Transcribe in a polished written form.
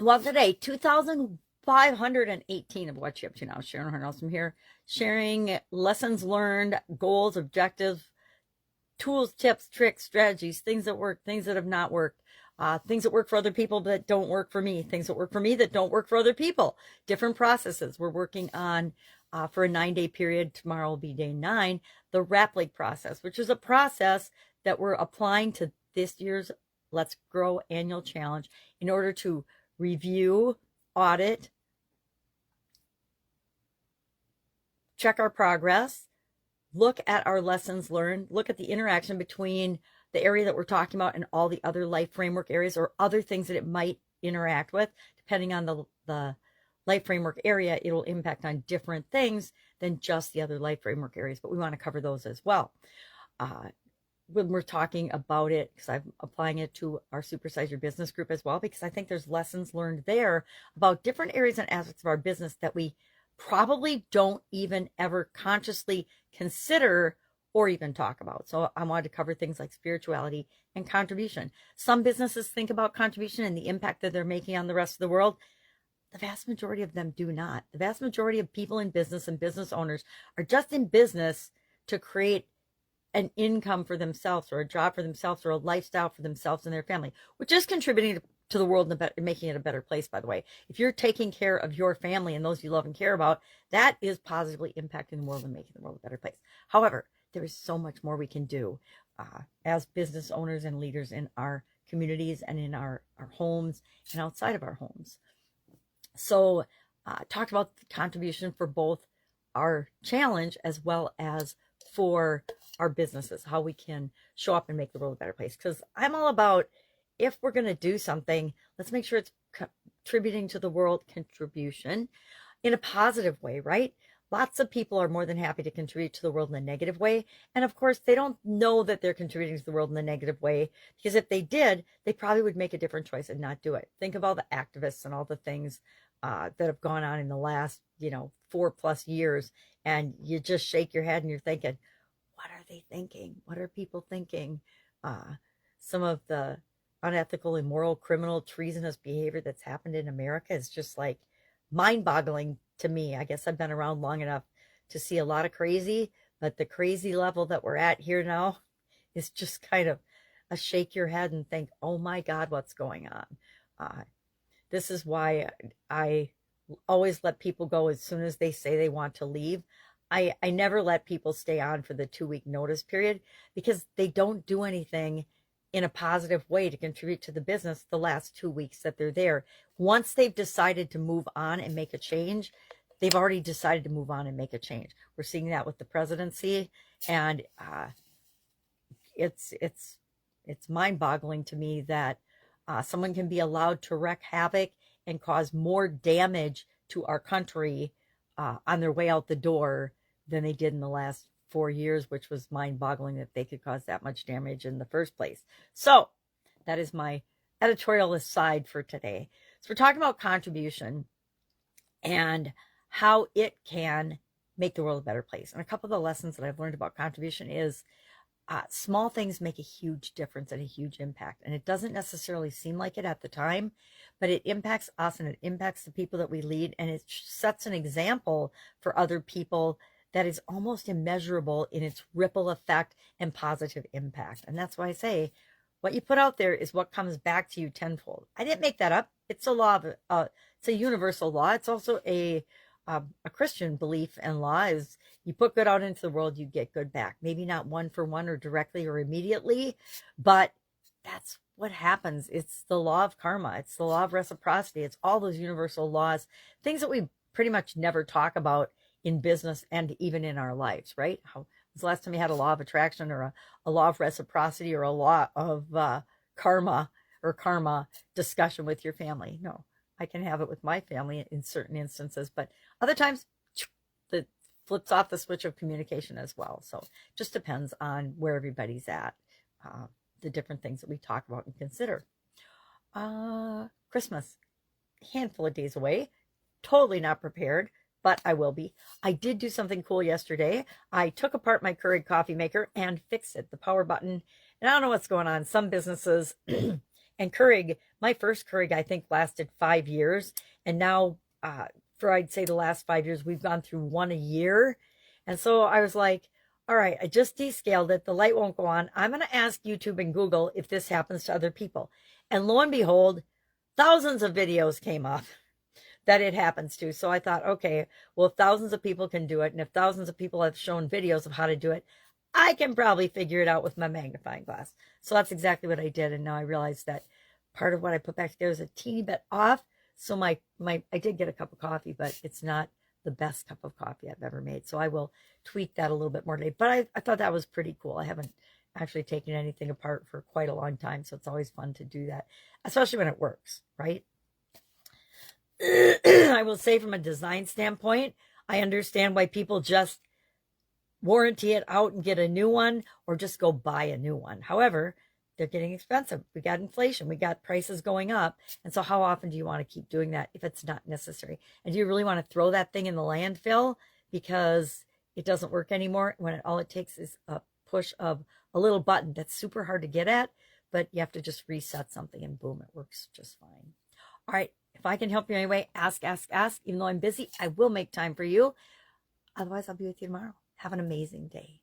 Well, today, 2,518 of what you up to now. Sharon Horne-Ellstrom here, sharing lessons learned, goals, objectives, tools, tips, tricks, strategies, things that work, things that have not worked, things that work for other people that don't work for me, things that work for me that don't work for other people, different processes. We're working on for a 9-day period. Tomorrow will be day 9, the RAPLIG process, which is a process that we're applying to this year's Let's Grow annual challenge in order to review, audit, check our progress, look at our lessons learned, look at the interaction between the area that we're talking about and all the other life framework areas or other things that it might interact with. Depending on the life framework area, it'll impact on different things than just the other life framework areas, but we want to cover those as well. When we're talking about it, because I'm applying it to our Supersize Your Business group as well, because I think there's lessons learned there about different areas and aspects of our business that we probably don't even ever consciously consider or even talk about. So I wanted to cover things like spirituality and contribution. Some businesses think about contribution and the impact that they're making on the rest of the world. The vast majority of them do not. The vast majority of people in business and business owners are just in business to create an income for themselves or a job for themselves or a lifestyle for themselves and their family, which is contributing to the world and making it a better place, by the way. If you're taking care of your family and those you love and care about, that is positively impacting the world and making the world a better place. However, there is so much more we can do as business owners and leaders in our communities and in our homes and outside of our homes. So talked about the contribution for both our challenge as well as for our businesses, how we can show up and make the world a better place. Because I'm all about, if we're going to do something, let's make sure it's contributing to the world, contribution in a positive way, right? Lots of people are more than happy to contribute to the world in a negative way. And of course, they don't know that they're contributing to the world in a negative way, because if they did, they probably would make a different choice and not do it. Think of all the activists and all the things that have gone on in the last, 4+ years, and you just shake your head and you're thinking, what are they thinking? What are people thinking? Some of the unethical, immoral, criminal, treasonous behavior that's happened in America is just like mind-boggling to me. I guess I've been around long enough to see a lot of crazy, but the crazy level that we're at here now is just kind of a shake your head and think, oh my God, what's going on? This is why I always let people go as soon as they say they want to leave. I never let people stay on for the 2-week notice period, because they don't do anything in a positive way to contribute to the business the last 2 weeks that they're there. Once they've decided to move on and make a change, they've already decided to move on and make a change. We're seeing that with the presidency, and it's mind-boggling to me that someone can be allowed to wreak havoc and cause more damage to our country on their way out the door than they did in the last 4 years, which was mind-boggling that they could cause that much damage in the first place. So that is my editorial aside for today. So we're talking about contribution and how it can make the world a better place. And a couple of the lessons that I've learned about contribution is small things make a huge difference and a huge impact. And it doesn't necessarily seem like it at the time, but it impacts us and it impacts the people that we lead. And it sets an example for other people that is almost immeasurable in its ripple effect and positive impact. And that's why I say, what you put out there is what comes back to you tenfold. I didn't make that up. It's a law of, it's a universal law. It's also a Christian belief and law is, you put good out into the world, you get good back. Maybe not one for one or directly or immediately, but that's what happens. It's the law of karma. It's the law of reciprocity. It's all those universal laws, things that we pretty much never talk about in business and even in our lives, right? How was the last time you had a law of attraction or a law of reciprocity or a law of karma discussion with your family? No, I can have it with my family in certain instances, but other times it flips off the switch of communication as well. So it just depends on where everybody's at, the different things that we talk about and consider. Christmas, handful of days away, totally not prepared, but I will be. I did do something cool yesterday. I took apart my Keurig coffee maker and fixed it, the power button. And I don't know what's going on. Some businesses and Keurig My first Keurig, I think, lasted 5 years. And now, for I'd say the last 5 years, we've gone through one a year. And so I was like, all right, I just descaled it. The light won't go on. I'm going to ask YouTube and Google if this happens to other people. And lo and behold, thousands of videos came up that it happens to. So I thought, okay, well, if thousands of people can do it, and if thousands of people have shown videos of how to do it, I can probably figure it out with my magnifying glass. So that's exactly what I did. And now I realize that part of what I put back together is a teeny bit off. So I did get a cup of coffee, but it's not the best cup of coffee I've ever made. So I will tweak that a little bit more today. But I thought that was pretty cool. I haven't actually taken anything apart for quite a long time. So it's always fun to do that, especially when it works, right? I will say from a design standpoint, I understand why people just warranty it out and get a new one or just go buy a new one. However, they're getting expensive. We got inflation. We got prices going up. And so how often do you want to keep doing that if it's not necessary? And do you really want to throw that thing in the landfill because it doesn't work anymore when all it takes is a push of a little button that's super hard to get at, but you have to just reset something and boom, it works just fine. All right. If I can help you anyway, ask. Even though I'm busy, I will make time for you. Otherwise, I'll be with you tomorrow. Have an amazing day.